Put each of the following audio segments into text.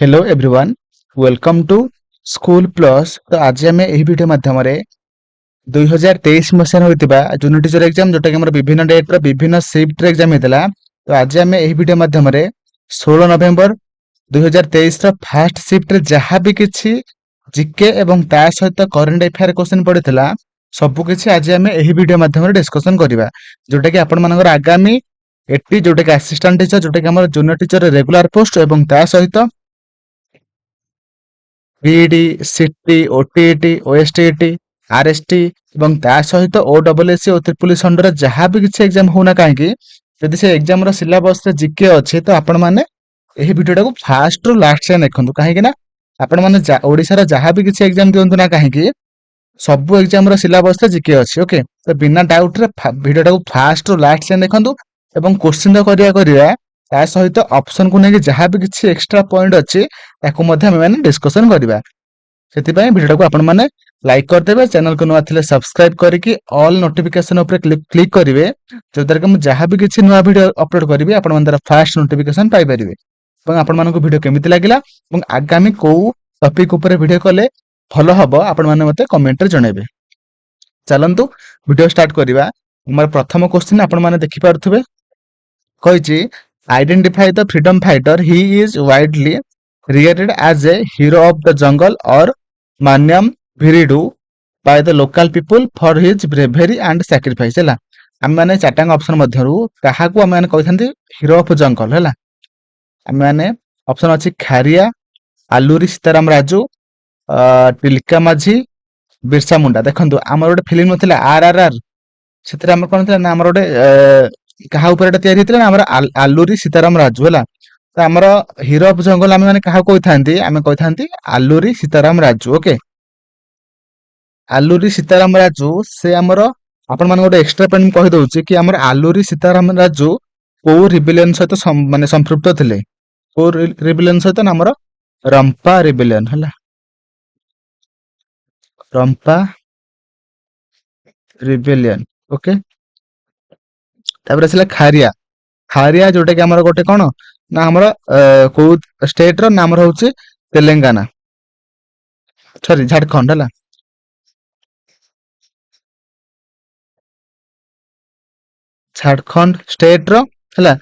Hello everyone welcome to school plus. तो आज आम यही वीडियो माध्यम 2023 मसीह होता जूनियर टीचर एग्जाम जोटा कि विभिन्न डेट्र विभिन्न सिफ्ट एग्जाम होता। तो आज आम यही वीडियो माध्यम 16 नवेम्बर 2023 फास्ट सिफ्ट जहाँ भी किसी जीके एवं ता सहित करेन्ट अफेयर क्वेश्चन पड़ता सबकिछि आज आम यही वीडियो माध्यम डिस्कसन करवा जोटा कि आपण मानकर आगामी एटी जोटा कि असिस्टेंट टीचर जोटा कि हमर जूनियर टीचर रेगुलर पोस्ट एवं ता सहित बीईडी सीटी ओटीईटी ओएसटीईटी आरएसटी एवं ता सहित ओडब्ल्यूएससी और ट्रिपल एस अंडर जहाँ भी किसी एग्जाम होना कहीं जदि से एग्जाम सिलेबस जीके अच्छे तो आपण मैंने यही वीडियो को फास्ट रु लास्ट जाए देखु कहीं आपण मैंने ओडिशार जहाँ भी किसी एग्जाम दिंतु ना कहीं सब एग्जाम सिलेबस जीके अच्छी ओके। तो बिना डाउट रे वीडियो को फास्ट रु लास्ट जाए देखु एवं क्वेश्चन करिया ता सहित ऑप्शन को लेकिन जहाँ भी किसी एक्स्ट्रा पॉइंट अच्छी ताकू मैंने डिस्कसन करवा से वीडियो को आपण मैंने लाइक करदे चैनल को नुआ थे सब्सक्राइब करके ऑल नोटिफिकेशन उपर क्लिक करेंगे जो द्वारा कि मुझे जहाँ भी किसी नुआ वीडियो अपलोड करी आपण फास्ट नोटिफिकेशन पाइपर और आपण मानक वीडियो केमिति लागला और आगामी को टॉपिक ऊपर वीडियो कले भल हम आपण मैंने मते कमेंट रे जणेबे। चलंतु वीडियो स्टार्ट करवा। हमर प्रथम क्वेश्चन आपण मैंने देखि पारथुबे कहिछि identify the freedom fighter he is widely regarded as a hero of the jungle or Manyam Viridu by the local people for his bravery and sacrifice है आम मैंने चार्टांग ऑप्शन मध्यरु काहाकू आम मैंने कहिथांती हीरो ऑफ जंगल है आम मैंने ऑप्शन अछि खारिया आलूरी सीताराम राजू टिल्का माझी बिरसा मुंडा। देखंतु हमर गोटे फिल्म नथिला आरआरआर सेतरे हमर कोन थिला ना हमर गोटे काहा ऊपर एटा तयारी हेतिला ना हमर आलूरी सीताराम राजू है। तो आमर हीरो ऑफ जंगल आम मैंने क्या कही आलूरी सीताराम राजू ओके। आलूरी सीताराम राजू से आमर आपण मान गोटे एक्स्ट्रा पॉइंट कहि दउची कि आमर आलूरी सीताराम राजू को रिबेलियन सहित माने संपृक्त थिले को रिबेलियन सहित ना आमर रंपा रिबेलियन हला रंपा रिबेलियन ओके। तापर आसला खारिया खारिया जोटा कि आमर गोटे कोन ना हमर को स्टेट रो नाम रहउची तेलंगाना सॉरी झारखंड हला झारखंड स्टेट रो हला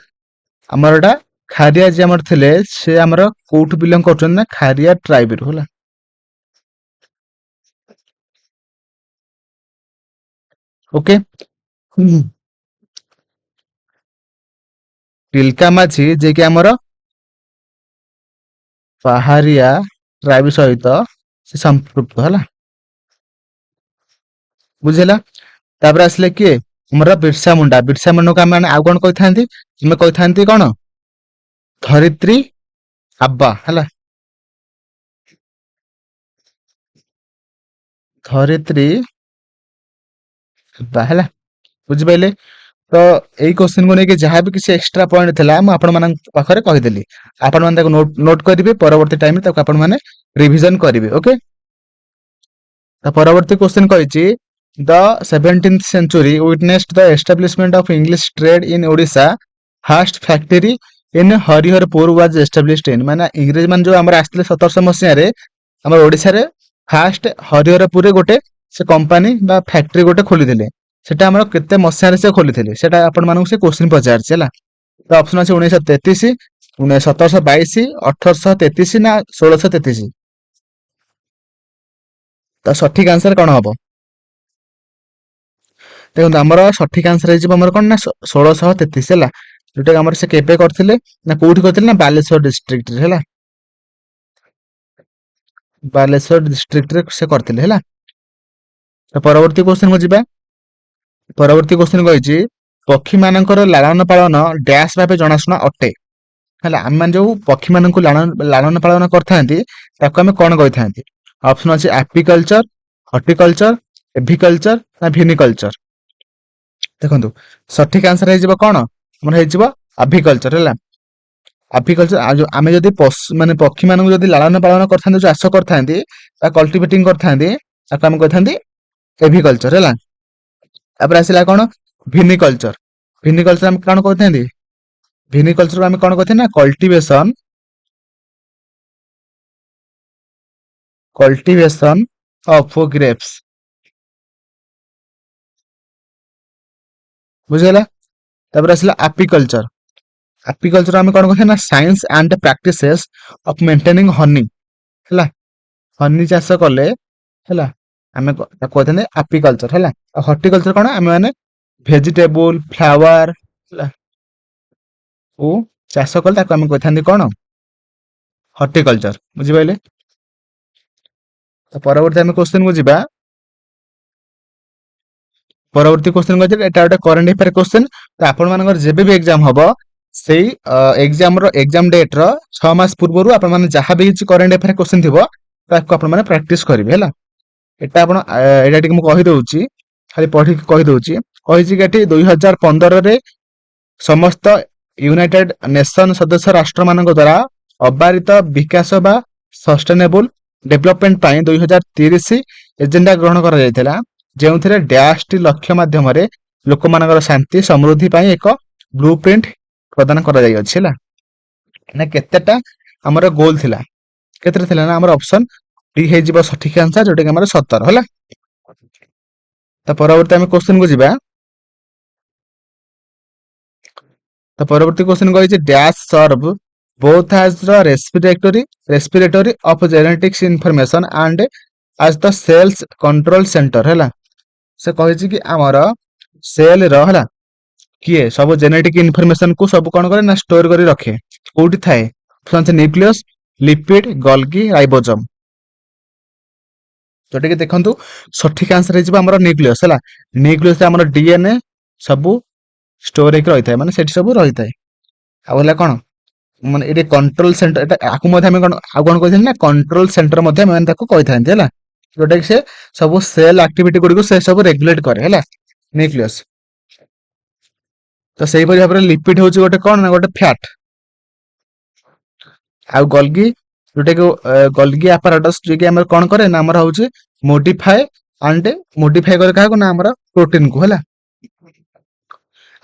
हमर एटा खारिया जे हमर थिले से हमर कोठ बिलोंग करछन ना खारिया ट्राइब रो हला ओके। टिल्का माझी जे कि हमर पहाड़िया ट्राइब सहित से संपृक्त हला बुझेला। तापर आसले किए हमर बिरसा मुंडा को आम आउ कौन कही मैं कही कौन धरित्री आब्बा हला धरित्री आब्बा हला बुझिपाइले। तो यही क्वेश्चन को लेके जहाँ भी किसी एक्स्ट्रा पॉइंट थिला मैं आपण मान पाखरे कहिदेली आपण मान ताको नोट करिवे परवर्ती टाइम रे ताको आपण माने रिवीजन करिवे ओके। तो परवर्ती क्वेश्चन कहिछि the 17th century witnessed the establishment of English trade in Odisha first factory in Hariharpur was established in माने इंग्रेज मान जो हमर आस्थिले 1700 मसिया रे हमर ओडिसा रे फर्स्ट हरिहरपुर रे गोटे से कंपनी बा फैक्ट्री गोटे खोली दिले सेटा हमर केते मसिया रे से खोली थिले सेटा आपण मानक से क्वेश्चन पचार छला। तो ऑप्शन अछि 1933 1722 1833 ना 1633। तो सठिक आंसर कोन हबो देखो हमर सठिक आंसर है हमर कोन ना 1633 हला जोटा हमर से केपे करथिले ना कोठी करथिले ना बालेश्वर डिस्ट्रिक्ट रे हला बालेश्वर डिस्ट्रिक्ट रे से करथिले हला। तो परवर्ती क्वेश्चन को जिबा परवर्ती क्वेश्चन कहिछि पक्षी मानकर लालन पालन डैश भाबे जनाशुना अटे हला हम मान जो पक्षी मानक लालन पालन करथांती ताको हम कोन कहिथांती ऑप्शन अछि एपिकल्चर हॉर्टिकल्चर एभिकल्चर ना विनिकल्चर। देखंतु सठिक आंसर है जिवो कोन हमर है जिवो एभिकल्चर हला एभिकल्चर आमे जदी माने पक्षी मानक जदी लालन पालन करथांती चाष करथांती ता कल्टीवेटिंग करथांती ताको हम कहिथांती एभिकल्चर हला। तापर आसिला कोन विनिकल्चर विनिकल्चर हम कोन कहथांती विनिकल्चर हम कोन कहथि ना कल्टीवेशन କଲ୍ଟିଭେସନ ଅଫ୍ ଗ୍ରେପ୍ସ। ବୁଝିଗଲା। ତାପରେ ଆସିଲା ଆपिକଲଚର। ଆपिକଲଚର ଆମେ କଣ କହିବା ନା science and practices of maintaining honey. ହେଲା, ହନି ଚାଷ କଲେ ହେଲା ଆମେ ତାକୁ କହିଥାନ୍ତେ ଆपिକଲଚର। ହେଲା, ଆଉ ହର୍ଟିକଲଚର କଣ ଆମେ ମାନେ ଭେଜିଟେବୁଲ ଫ୍ଲାୱାର ହେଲା କୁ ଚାଷ କଲେ ତାକୁ ଆମେ କହିଥାନ୍ତି କଣ ହର୍ଟିକଲଚର। ବୁଝିପାରିଲେ। ତ ପରବର୍ତ୍ତୀ ଆମେ କ୍ୱେଶ୍ଚନ କୁ ଯିବା। ପରବର୍ତ୍ତୀ କ୍ୱେଶ୍ଚନ କୁ ଯିବା। ଏଟା ଗୋଟେ କରେଣ୍ଟ ଆଫେୟାର କ୍ୱେଶ୍ଚନ। ତ ଆପଣ ମାନଙ୍କର ଯେବେ ବି ଏକ୍ଜାମ ହବ ସେଇ ଏକ୍ଜାମ ଡେଟ ର 6 ମାସ ପୂର୍ବରୁ ଆପଣ ମାନେ ଯାହା ବି କିଛି କରେଣ୍ଟ ଆଫେୟାର କ୍ୱେଶ୍ଚନ ଥିବ ତାକୁ ଆପଣ ମାନେ ପ୍ରାକ୍ଟିସ କରିବେ। ହେଲା, ଏଇଟା ଟିକେ ମୁଁ କହିଦଉଛି, ଖାଲି ପଢିକି କହିଦଉଛି। କହିଛି କି ଏଠି 2015ରେ ସମସ୍ତ ୟୁନାଇଟେଡ ନେସନ ସଦସ୍ୟ ରାଷ୍ଟ୍ର ମାନଙ୍କ ଦ୍ୱାରା ଅବାରିତ ବିକାଶ ବା ସଷ୍ଟେନେବୁଲ ଡେଭଲପମେଣ୍ଟ ପାଇଁ 2030 ଏଜେଣ୍ଡା ଗ୍ରହଣ କରାଯାଇଥିଲା, ଯେଉଁଥିରେ ଡ୍ୟାଶଟି ଲକ୍ଷ୍ୟ ମାଧ୍ୟମରେ ଲୋକମାନଙ୍କର ଶାନ୍ତି ସମୃଦ୍ଧି ପାଇଁ ଏକ ବ୍ଲୁ ପ୍ରିଣ୍ଟ ପ୍ରଦାନ କରାଯାଇଅଛି। ହେଲା, ନା କେତେଟା ଆମର ଗୋଲ ଥିଲା? କେତେଟା ଥିଲା ନା ଆମର ଅପସନ ଡି ହେଇଯିବ ସଠିକ ଆନ୍ସର, ଯୋଉଟା କି ଆମର 17। ହେଲା, ତ ପରବର୍ତ୍ତୀ ଆମେ କ୍ୱେଶ୍ଚନ କୁ ଯିବା। ତ ପରବର୍ତ୍ତୀ କ୍ୱେଶ୍ଚନ କହିଛି ଡ୍ୟାଶ serve both as the respiratory of genetics information and as the cells control center। ହେଲା, ସେ କହିଛି କି ଆମର ସେଲ ର ହେଲା କିଏ ସବୁ ଜେନେଟିକ ଇନଫରମେସନ କୁ ସବୁ କଣ କରେ ନା ଷ୍ଟୋର କରି ରଖେ। କୋଉଠି ଥାଏ? Nucleus, lipid, Golgi, ribosome. ଯୋଉଟା କି ଦେଖନ୍ତୁ ସଠିକ ଆନ୍ସର ହେଇଯିବ ଆମର ନ୍ୟୁକ୍ଲିୟସ। ହେଲା, ନ୍ୟୁକ୍ଲିୟସ ଆମର ଡିଏନଏ ସବୁ ଷ୍ଟୋର ହେଇକି ରହିଥାଏ, ମାନେ ସେଠି ସବୁ ରହିଥାଏ। ଆଉ ହେଲା କଣ ମାନେ ଏଠି କଣ୍ଟ୍ରୋଲ ସେଣ୍ଟର, ଏଟା ଆକୁ ମଧ୍ୟ ଆମେ କଣ ଆଉ କଣ କହିଥାନ୍ତି ନା କଣ୍ଟ୍ରୋଲ ସେଣ୍ଟର ମଧ୍ୟ ଆମେ ତାକୁ କହିଥାନ୍ତି। ହେଲା, ଯୋଉଟା କି ସେ ସବୁ ସେଲ ଆକ୍ଟିଭିଟି ଗୁଡିକୁ ସେ ସବୁ ରେଗୁଲେଟ କରେ। ହେଲା, ନ୍ୟୁକ୍ଲିୟସ। ତ ସେଇପରି ଭାବରେ ଲିପିଡ ହଉଛି ଗୋଟେ କଣ ନା ଗୋଟେ ଫ୍ୟାଟ। ଆଉ ଗଲ୍ଗି ଯୋଉଟା କି ଗଲ୍ଗି ଆପାରାଟସ, ଯୋଉକି ଆମର କଣ କରେ ନା ଆମର ହଉଛି ମୋଡିଫାଏ କରେ କାହାକୁ ନା ଆମର ପ୍ରୋଟିନ କୁ। ହେଲା,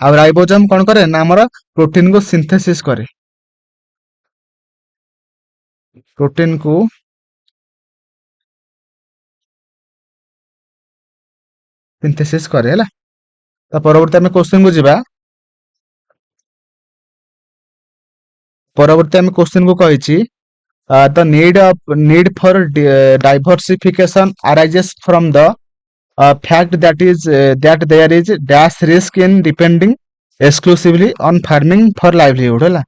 ଆଉ ରାଇବୋଜମ କଣ କରେ ନା ଆମର ପ୍ରୋଟିନ କୁ ସିନ୍ଥେସିସ୍ କରେ। ପ୍ରୋଟିନ କୁ ସିନ୍ଥେସିସ୍ କରେ। ହେଲା, ତ ପରବର୍ତ୍ତୀ ଆମେ କ୍ୱେଶ୍ଚନ କୁ ଯିବା। ପରବର୍ତ୍ତୀ ଆମେ କ୍ୱେଶ୍ଚନ କୁ କହିଛି the need for diversification arises from the fact that there is dash risk in depending exclusively on farming for livelihood। ହେଲା,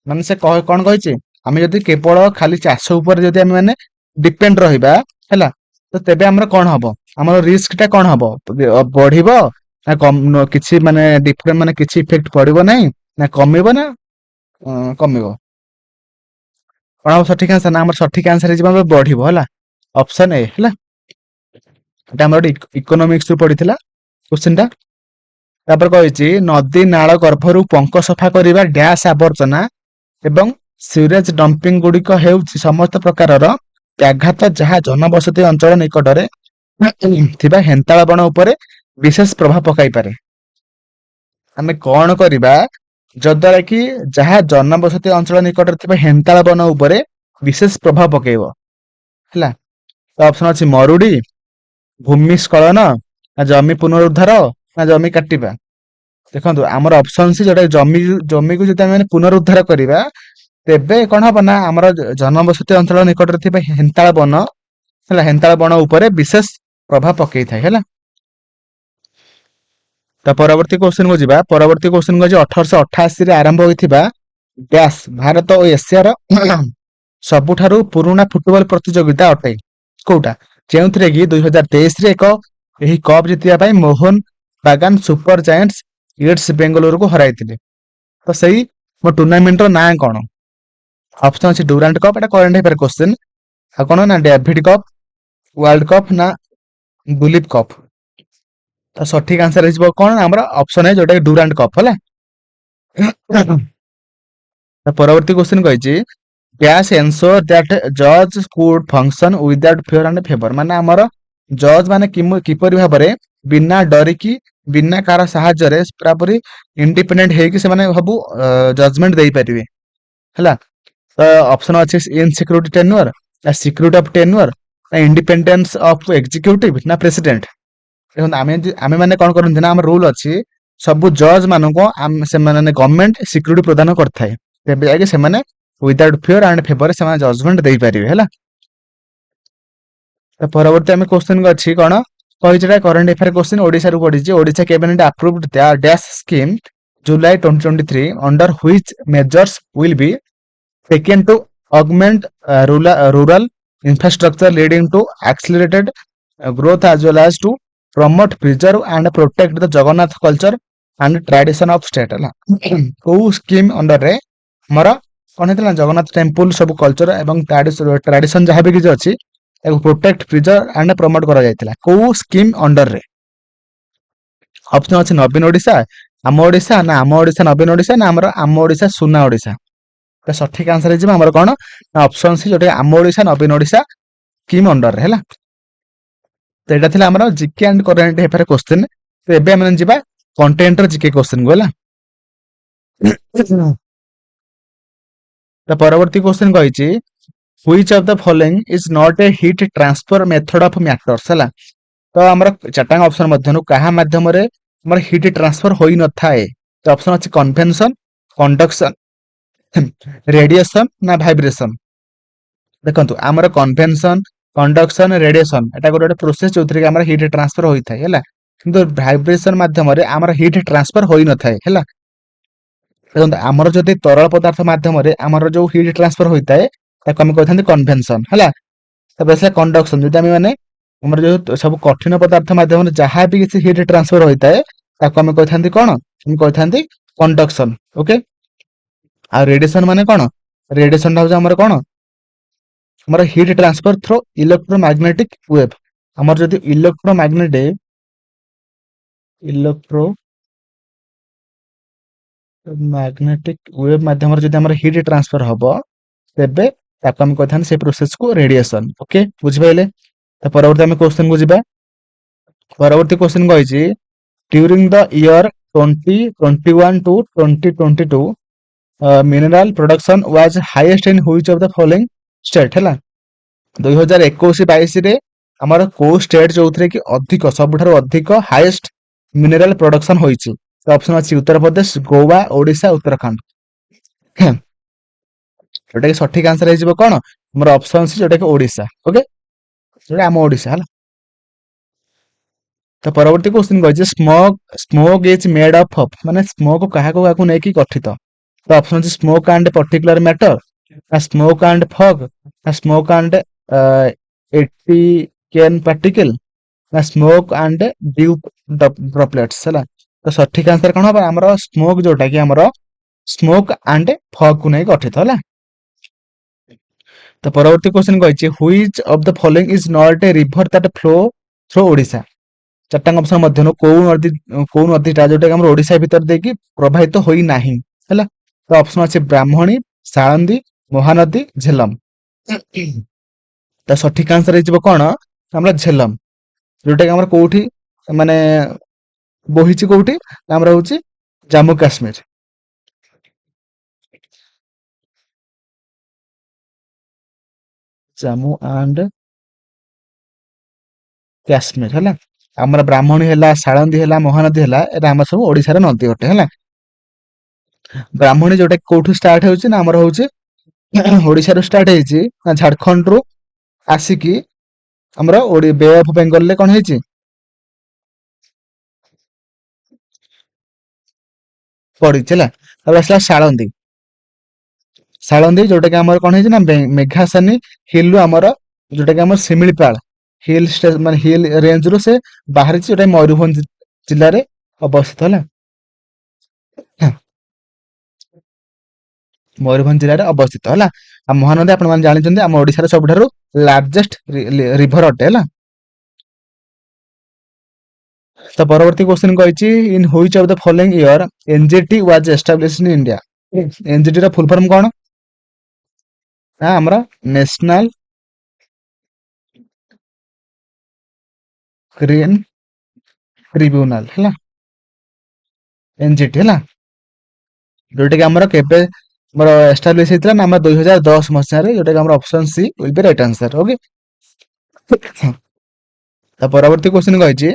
ମାନେ ସେ କଣ କହିଛି ଆମେ ଯଦି କେବଳ ଖାଲି ଚାଷ ଉପରେ ଯଦି ଆମେ ମାନେ ଡିପେଣ୍ଡ ରହିବା, ହେଲା, ତ ତେବେ ଆମର କଣ ହବ? ଆମର ରିସ୍କ ଟା କଣ ହବ? ବଢିବ ନା କିଛି ମାନେ ଡିଫରେଣ୍ଟ ମାନେ କିଛି ଇଫେକ୍ଟ ପଡିବ ନାହିଁ, ନା କମିବ ନା କମିବ? କଣ ହବ ସଠିକ ଆନ୍ସର? ନା ଆମର ସଠିକ ଆନ୍ସର ହେଇଯିବ ଆମର ବଢିବ। ହେଲା, ଅପସନ ଏ। ହେଲା, ଏଟା ଆମର ଇକୋନୋମିକ୍ସ ରୁ ପଡିଥିଲା କ୍ୱେଶ୍ଚନ ଟା। ତାପରେ କହିଛି ନଦୀ ନାଳ ଗର୍ଭରୁ ପଙ୍କ ସଫା କରିବା ଡ୍ୟାଶ ଆବର୍ଜନା ଏବଂ ସିୱରେଜ ଡମ୍ପିଂ ଗୁଡିକ ହେଉଛି ସମସ୍ତ ପ୍ରକାରର ବ୍ୟାଘାତ ଯାହା ଜନବସତି ଅଞ୍ଚଳ ନିକଟରେ ଥିବା ହେନ୍ତାଳ ବଣ ଉପରେ ବିଶେଷ ପ୍ରଭାବ ପକାଇପାରେ। ଆମେ କଣ କରିବା ଯଦ୍ୱାରା କି ଯାହା ଜନବସତି ଅଞ୍ଚଳ ନିକଟରେ ଥିବା ହେନ୍ତାଳ ବନ ଉପରେ ବିଶେଷ ପ୍ରଭାବ ପକେଇବ? ହେଲା, ତ ଅପସନ ଅଛି ମରୁଡି, ଭୂମିସ୍ଖଳନ, ନା ଜମି ପୁନରୁଦ୍ଧାର, ନା ଜମି କାଟିବା। ଦେଖନ୍ତୁ ଆମର ଅପସନ ସି ଯୋଉଟା ଜମିକୁ ଯଦି ଆମେ ପୁନରୁଦ୍ଧାର କରିବା ତେବେ କଣ ହବ ନା ଆମର ଜନବସତି ଅଞ୍ଚଳ ନିକଟରେ ଥିବା ହେନ୍ତାଳ ବନ, ହେଲା, ହେନ୍ତାଳ ବନ ଉପରେ ବିଶେଷ ପ୍ରଭାବ ପକେଇଥାଏ। ହେଲା, ତ ପରବର୍ତ୍ତୀ କ୍ୱେଶ୍ଚନ କୁ ଯିବା। ପରବର୍ତ୍ତୀ କ୍ୱେଶ୍ଚନ କୁ 1888 ରେ ଆରମ୍ଭ ହୋଇଥିବା ଡ୍ୟାଶ ଭାରତ ଓ ଏସିଆର ସବୁଠାରୁ ପୁରୁଣା ଫୁଟବଲ ପ୍ରତିଯୋଗିତା ଅଟେ। କୋଉଟା? ଯେଉଁଥିରେ କି 2023 ରେ ଏହି କପ୍ ଜିତିବା ପାଇଁ ମୋହନ ବାଗାନ ସୁପର ଜାଏଣ୍ଟସ ଇଟ୍ସ ବେଙ୍ଗାଲୁରୁକୁ ହରାଇଥିଲେ। ତ ସେଇ ଟୁର୍ଣ୍ଣାମେଣ୍ଟ ର ନାଁ କଣ? ଅପସନ ଅଛି ଡୁରାଣ୍ଡ କପ୍, ଏଟା କରେଣ୍ଟ ଆଫେୟାର କ୍ୱେଶ୍ଚନ। ଆଉ କଣ ନା ଡେଭିଡ କପ୍, ୱାର୍ଲଡ କପ୍, ନା ଦୁଲୀପ କପ୍। ତ ସଠିକ ଆନ୍ସର ହେଇଯିବ କଣ? ଆମର ଅପସନ ଏ ଯୋଉଟା କି ଡୁରାଣ୍ଡ କପ୍। ହେଲା, ପରବର୍ତ୍ତୀ କ୍ୱେଶ୍ଚନ କହିଛି ଡ୍ୟାଶ ଏନସୋର ଦ୍ୟାଟ ଜଜ could function without fear and favour. ମାନେ ଆମର ଜଜ ମାନେ କିପରି ଭାବରେ ବିନା ଡରିକି ବିନା କାହାର ସାହାଯ୍ୟରେ ପୁରାପୁରି ଇଣ୍ଡିପେଣ୍ଡେଣ୍ଟ ହେଇକି ସେମାନେ ସବୁ ଜଜମେଣ୍ଟ ଦେଇପାରିବେ। ହେଲା, ତ ଅପସନ ଅଛି ଇନସିକ୍ୟୁରିଟି ଟେନ୍ୟୁର, ସିକ୍ୟୁରିଟି ଅଫ ଟେନ୍ୟୁର, ନା ଇଣ୍ଡିପେଣ୍ଡେନ୍ସ ଅଫ ଏକ୍ଜିକ୍ୟୁଟିଭ ନା ପ୍ରେସିଡେଣ୍ଟ? ଦେଖନ୍ତୁ ଆମେ ମାନେ କଣ କରନ୍ତି ନା, ଆମ ରୁଲ ଅଛି ସବୁ ଜଜ୍ ମାନଙ୍କୁ ସେମାନେ ଗଭର୍ଣ୍ଣମେଣ୍ଟ ସିକ୍ୟୁରିଟି ପ୍ରଦାନ କରିଥାଏ, ତେବେ ଯାଇକି ସେମାନେ ୱିଦାଉଟ୍ ଫିୟର ଆଣ୍ଡ ଫେଭର ସେମାନେ ଜଜମେଣ୍ଟ ଦେଇପାରିବେ ହେଲା। ତ ପରବର୍ତ୍ତୀ ଆମେ କ୍ୱେଶ୍ଚନ ଅଛି କଣ କହିଛି, କରେଣ୍ଟ ଆଫେୟାର କ୍ୱେଶ୍ଚନ ଓଡିଶାରୁ ପଢିଛି। Odisha cabinet approved dash scheme July 2023 under which measures will be taken to augment rural infrastructure leading to accelerated growth as well as to promote, preserve and protect the Jagannath culture and tradition of state ହେଲା। କୋଉ scheme under ରେ ଆମର କଣ ହେଇଥିଲା, Jagannath temple ସବୁ culture ଏବଂ tradition ଯାହା ବି କିଛି ଅଛି ତାକୁ ପ୍ରୋଟେକ୍ଟ, ପ୍ରିଜର୍ଭ ଆଣ୍ଡ ପ୍ରମୋଟ କରାଯାଇଥିଲା, କୋଉ ସ୍କିମ୍ ଅଣ୍ଡର ରେ? ଅପସନ ଅଛି ନବୀନ ଓଡିଶା, ଆମ ଓଡିଶା, ନା ଆମ ଓଡିଶା ନବୀନ ଓଡିଶା, ନା ଆମର ଆମ ଓଡିଶା ସୁନା ଓଡିଶା। ତ ସଠିକ ଆନ୍ସର ହେଇଯିବ ଆମର କଣ, ନା ଅପସନ ସି, ଯୋଉଟା ଆମ ଓଡିଶା ନବୀନ ଓଡିଶା ସ୍କିମ୍ ଅଣ୍ଡର ରେ ହେଲା। ତ ଏଇଟା ଥିଲା ଆମର GK and current affair question. ତ ଏବେ ଆମେ ଯିବା କଣ୍ଟେଣ୍ଟ ର ଜିକେ କ୍ୱେଶ୍ଚନ କୁ ହେଲା। ତ ପରବର୍ତ୍ତୀ କ୍ୱେଶ୍ଚନ କହିଛି, which of the following is not a heat transfer method of matters ହେଲା। ତ ଆମର ଚାରିଟାଙ୍କ ଅପସନ ମଧ୍ୟରୁ କାହା ମାଧ୍ୟମରେ ଆମର ହିଟ୍ ଟ୍ରାନ୍ସଫର ହୋଇନଥାଏ? ତ ଅପସନ ଅଛି କନଭେନସନ, କଣ୍ଡକ୍ସନ, ରେଡିଏସନ ନା ଭାଇବ୍ରେସନ। ଦେଖନ୍ତୁ ଆମର କନଭେନସନ, କଣ୍ଡକ୍ସନ, ରେଡିଏସନ ଏଟା ଗୋଟେ ପ୍ରୋସେସ ଯୋଉଥିରେ ଆମର ହିଟ୍ ଟ୍ରାନ୍ସଫର ହୋଇଥାଏ ହେଲା, କିନ୍ତୁ ଭାଇବ୍ରେସନ ମାଧ୍ୟମରେ ଆମର ହିଟ୍ ଟ୍ରାନ୍ସଫର ହୋଇନଥାଏ ହେଲା। ଦେଖନ୍ତୁ ଆମର ଯଦି ତରଳ ପଦାର୍ଥ ମାଧ୍ୟମରେ ଆମର ଯୋଉ ହିଟ୍ ଟ୍ରାନ୍ସଫର ହୋଇଥାଏ ତାକୁ ଆମେ କହିଥାନ୍ତି କନଭେନସନ ହେଲା। ତାପରେ ଆସିଲା କଣ୍ଡକ୍ସନ, ଯଦି ଆମେ ମାନେ ଆମର ଯୋଉ ସବୁ କଠିନ ପଦାର୍ଥ ମାଧ୍ୟମରେ ଯାହା ବି କିଛି ହିଟ୍ ଟ୍ରାନ୍ସଫର ହୋଇଥାଏ ତାକୁ ଆମେ କହିଥାନ୍ତି କଣ, ଆମେ କହିଥାନ୍ତି କଣ୍ଡକ୍ସନ। ଓକେ, ଆଉ ରେଡିଏସନ ମାନେ କଣ, ରେଡିଏସନ ଟା ହଉଛି ଆମର କଣ, ଆମର ହିଟ୍ ଟ୍ରାନ୍ସଫର ଥ୍ରୋ ଇଲେକ୍ଟ୍ରୋମାଗ୍ନେଟିକ ୱେଭ। ଆମର ଯଦି ଇଲେକ୍ଟ୍ରୋମାଗ୍ନେଟିକ ୱେଭ ମାଧ୍ୟମରେ ଯଦି ଆମର ହିଟ୍ ଟ୍ରାନ୍ସଫର ହବ ତେବେ ତାକୁ ଆମେ କହିଥାନ୍ତି ସେ ପ୍ରୋସେସ କୁ ରେଡିଏସନ। ଓକେ, ବୁଝିପାରିଲେ? ତ ପରବର୍ତ୍ତୀ ଆମେ କ୍ୱେଶ୍ଚନ କୁ ଯିବା। ପରବର୍ତ୍ତୀ କ୍ୱେଶ୍ଚନ କହିଛି, during the year 2021 to 2022 mineral production was highest in which of the following state ହେଲା। 2021-22 ରେ ଆମର କୋଉ ଷ୍ଟେଟ ଯୋଉଥିରେ କି ଅଧିକ, ସବୁଠାରୁ ଅଧିକ ହାଇଏଷ୍ଟ ମିନେରାଲ ପ୍ରଡକ୍ସନ ହୋଇଛି? ତ ଅପସନ ଅଛି ଉତ୍ତରପ୍ରଦେଶ, ଗୋଆ, ଓଡିଶା, ଉତ୍ତରାଖଣ୍ଡ। ଯୋଉଟା କି ସଠିକ ଆନ୍ସର ହେଇଯିବ କଣ, ଆମର ଅପସନ ସି, ଯୋଉଟା କି ଓଡିଶା। ଓକେ, ଯୋଉଟା ଆମ ଓଡିଶା ହେଲା। ତ ପରବର୍ତ୍ତୀ କ୍ୱେଶ୍ଚନ କହିଛି, ସ୍ମୋକ ଇଜ ମେଡ୍ ଅଫ୍ ମାନେ ସ୍ମୋକ କାହାକୁ କାହାକୁ ନେଇକି ଗଠିତ? ତ ଅପସନ ଅଛି ସ୍ମୋକ ଆଣ୍ଡ ପର୍ଟିକୁଲାର ମ୍ୟାଟର, ନା ସ୍ମୋକ ଆଣ୍ଡ ଫଗ, ନା ସ୍ମୋକ ଆଣ୍ଡ ଏଟିକେନ ପାର୍ଟିକଲ, ନା ସ୍ମୋକ ଆଣ୍ଡ ଡ୍ୟୁ ଡ୍ରପଲେଟ୍ସ ହେଲା। ତ ସଠିକ ଆନ୍ସର କଣ ହବ, ଆମର ସ୍ମୋକ, ଯୋଉଟା କି ଆମର ସ୍ମୋକ ଆଣ୍ଡ ଫଗ କୁ ନେଇ ଗଠିତ ହେଲା। ତ ପରବର୍ତ୍ତୀ କ୍ୱେଶ୍ଚନ କହିଛି, which of the following is not a river that flow through Odisha? ଚାରିଟା ଅପସନ ମଧ୍ୟରୁ କୋଉ ନଦୀଟା ଯୋଉଟା କି ଆମର ଓଡିଶା ଭିତରେ ଦେଇକି ପ୍ରବାହିତ ହୋଇନାହିଁ ହେଲା। ତ ଅପସନ ଅଛି ବ୍ରାହ୍ମଣୀ, ସାଳନ୍ଦୀ, ମହାନଦୀ, ଝେଲମ। ତ ସଠିକ ଆନ୍ସର ହେଇଯିବ କଣ, ଆମର ଝେଲମ, ଯୋଉଟା କି ଆମର କୋଉଠି ମାନେ ବୋହିଛି, କୋଉଠି ଆମର ହଉଛି ଜାମ୍ମୁ କାଶ୍ମୀର। ଜାମ୍ମୁ ଆଣ୍ଡ କାଶ୍ମୀର ହେଲା। ଆମର ବ୍ରାହ୍ମଣୀ ହେଲା, ସାଳନ୍ଦୀ ହେଲା, ମହାନଦୀ ହେଲା, ଏଟା ଆମର ସବୁ ଓଡିଶାର ନଦୀ ଅଟେ ହେଲା। ବ୍ରାହ୍ମଣୀ ଯୋଉଟା କୋଉଠୁ ଷ୍ଟାର୍ଟ ହେଉଛି, ନା ଆମର ହଉଛି ଓଡିଶାରୁ ଷ୍ଟାର୍ଟ ହେଇଛି, ନା ଝାଡଖଣ୍ଡ ରୁ ଆସିକି ଆମର ବେ ଅଫ ବେଙ୍ଗଲ ରେ କଣ ହେଇଛି, ପଡିଛି ହେଲା। ତାପରେ ଆସିଲା ସାଳନ୍ଦୀ, ଯୋଉଟା କି ଆମର କଣ ହେଇଛି, ନା ମେଘାସାନୀ ହିଲ ରୁ ଆମର, ଯୋଉଟା କି ଆମର ଶିମିଳିପାଳ ହିଲ ମାନେ ହିଲ ରେଞ୍ଜ ରୁ ସେ ବାହାରିଛି, ଯୋଉଟା ମୟୂରଭଞ୍ଜ ଜିଲ୍ଲାରେ ଅବସ୍ଥିତ ହେଲା। ମୟୂରଭଞ୍ଜ ଜିଲ୍ଲାରେ ଅବସ୍ଥିତ ହେଲା। ଆଉ ମହାନଦୀ ଆପଣ ମାନେ ଜାଣିଛନ୍ତି ଆମ ଓଡିଶାର ସବୁଠାରୁ ଲାର୍ଜେଷ୍ଟ ରିଭର ଅଟେ ହେଲା। ତ ପରବର୍ତ୍ତୀ କ୍ୱେଶ୍ଚନ କହିଛି, in which of the following year NGT was established in India? NGT ର ଫୁଲ ଫର୍ମ କଣ, ନା ଆମର ନ୍ୟାସନାଲ ଗ୍ରୀନ ଟ୍ରିବ୍ୟୁନାଲ ହେଲା, ଏନଜିଟି ହେଲା। ଯୋଉଟା କି ଆମର କେବେ ଆମର ଏଷ୍ଟାବ୍ଲିଶ ହେଇଥିଲା, ନା ଆମର 2010 ମସିହାରେ, ଯୋଉଟା କି ଆମର option C will be right answer. Okay, ତା ପରବର୍ତ୍ତୀ କ୍ୱେଶ୍ଚିନ୍ କହିଛି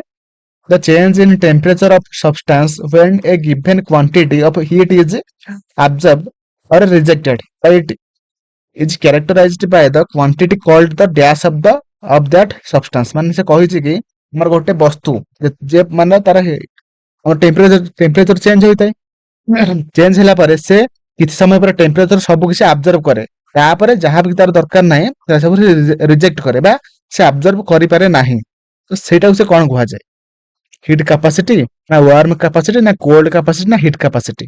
the change in temperature of substance when a given quantity of heat is absorbed or rejected by it is characterized by the quantity called the dash of that substance। ମାନେ ସେ କହିଛି କି ଆମର ଗୋଟେ ବସ୍ତୁ ଯେ ମାନେ ତାର ଟେମ୍ପରେଚର ଚେଞ୍ଜ ହୋଇଥାଏ। ଚେଞ୍ଜ ହେଲା ପରେ ସେ କିଛି ସମୟ ପରେ ଟେମ୍ପରେଚର ସବୁ କିଛି ଆବଜର୍ଭ କରେ, ତାପରେ ଯାହା ବି ତାର ଦରକାର ନାହିଁ ସେ ସବୁ ରିଜେକ୍ଟ କରେ ବା ସେ ଆବଜର୍ଭ କରିପାରେ ନାହିଁ। ତ ସେଇଟାକୁ ସେ କଣ କୁହାଯାଏ? ହିଟ୍ କାପାସିଟି ନା ୱାର୍ମ କାପାସିଟି ନା କୋଲ୍ଡ କାପାସିଟି ନା ହିଟ୍ କାପାସିଟି?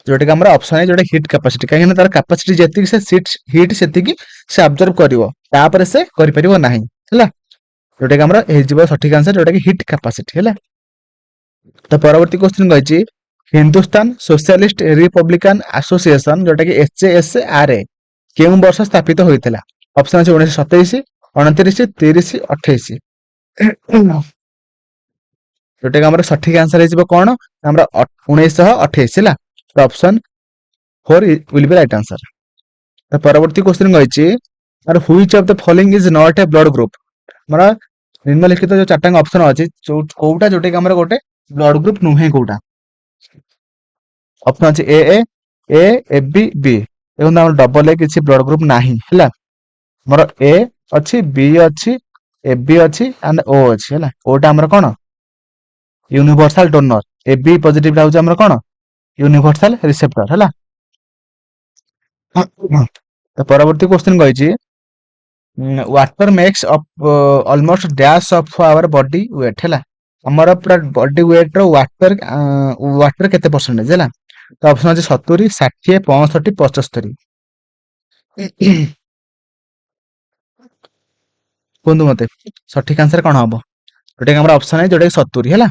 ଯୋଉଟାକି ଆମର ଅପସନ ଏ, ଯୋଉଟା ହିଟ୍ କାପାସିଟି। କାହିଁକି ନା ତାର କାପାସିଟି ଯେତିକି ସେ ହିଟ୍ ସେତିକି ସେ ଆବଜର୍ଭ କରିବ, ତାପରେ ସେ କରିପାରିବ ନାହିଁ ହେଲା। ଯୋଉଟାକି ଆମର ହେଇଯିବ ସଠିକ ଆନ୍ସର, ଯୋଉଟାକି ହିଟ୍ କାପାସିଟି ହେଲା। ତ ପରବର୍ତ୍ତୀ କ୍ୱେଶ୍ଚିନ୍ କହିଛି ହିନ୍ଦୁସ୍ତାନ ସୋସିଆଲିଷ୍ଟ ରିପବ୍ଲିକାନ ଆସୋସିଏସନ ଯୋଉଟାକି HSRA କେଉଁ ବର୍ଷ ସ୍ଥାପିତ ହୋଇଥିଲା? ଅପସନ ଅଛି 1927, 29, 30, 28। ଯୋଉଟାକି ଆମର ସଠିକ ଆନ୍ସର ହେଇଯିବ କଣ? ଆମର 1928 ହେଲା। Option 4 will be right answer। ତ ପରବର୍ତ୍ତୀ କ୍ୱେଶ୍ଚିନ୍ କହିଛି which of the following is not a blood group? ଆମର ନିମ୍ନଲିଖିତ ଯୋଉ ଚାରିଟା ଅପସନ ଅଛି କୋଉଟା ଯୋଉଟାକି ଆମର ଗୋଟେ ବ୍ଲଡ ଗ୍ରୁପ ନୁହେଁ କୋଉଟା? ଅପସନ ଅଛି ଏ AB B। ଦେଖନ୍ତୁ ଆମର ଡବଲ ଏ କିଛି ବ୍ଲଡ ଗ୍ରୁପ ନାହିଁ ହେଲା। ଆମର ଏ ଅଛି, ବି ଅଛି, AB ଅଛି ଆଣ୍ଡ O ଅଛି ହେଲା। ଓଟା ଆମର କଣ? Universal donor. AB ପଜିଟିଭ ହଉଛି ଆମର କଣ? ୟୁନିଭର୍ସାଲ ରିସେପ୍ଟର ହେଲା। ତ ପରବର୍ତ୍ତୀ କ୍ୱେଶ୍ଚିନ୍ କହିଛି water makes of almost dash of our body weight ହେଲା। ଆମର ପୁରା ବଡି ୱେଟ୍ ର ୱାଟର କେତେ ପରସେଣ୍ଟେଜ ହେଲା? ତ ଅପସନ ଅଛି 70, 60, 65, 75। କୁହନ୍ତୁ ମତେ ସଠିକ ଆନ୍ସର କଣ ହବ? ଯୋଉଟାକି ଆମର ଅପସନ ଅଛି ଯୋଉଟାକି 70 ହେଲା।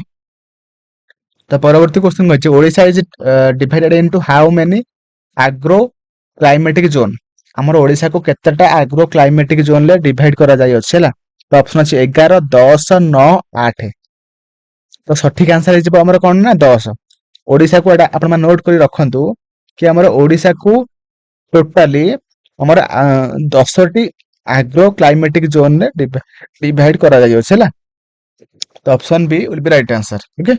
ତ ପରବର୍ତ୍ତୀ କ୍ୱେଶ୍ଚିନ୍ କହିଛି Odisha is divided into how many agro climatic zone? ଆମର ଓଡିଶାକୁ କେତେଟା ଆଗ୍ରୋ କ୍ଲାଇମେଟିକ ଜୋନ ରେ ଡିଭାଇଡ କରାଯାଇଅଛି ହେଲା। ତ ଅପସନ ଅଛି 11, 10, 9, 8। ତ ସଠିକ ଆନ୍ସର ହେଇଯିବ ଆମର କଣ ନା 10। ଓଡିଶାକୁ ଏଟା ଆପଣ ମାନେ ନୋଟ କରି ରଖନ୍ତୁ କି ଆମର ଓଡିଶାକୁ ଟୋଟାଲି ଆମର 10ଟି ଆଗ୍ରୋ କ୍ଲାଇମେଟିକ ଜୋନ ରେ ଡିଭାଇଡ କରାଯାଇଅଛି ହେଲା। ତ option B will be right answer। Okay.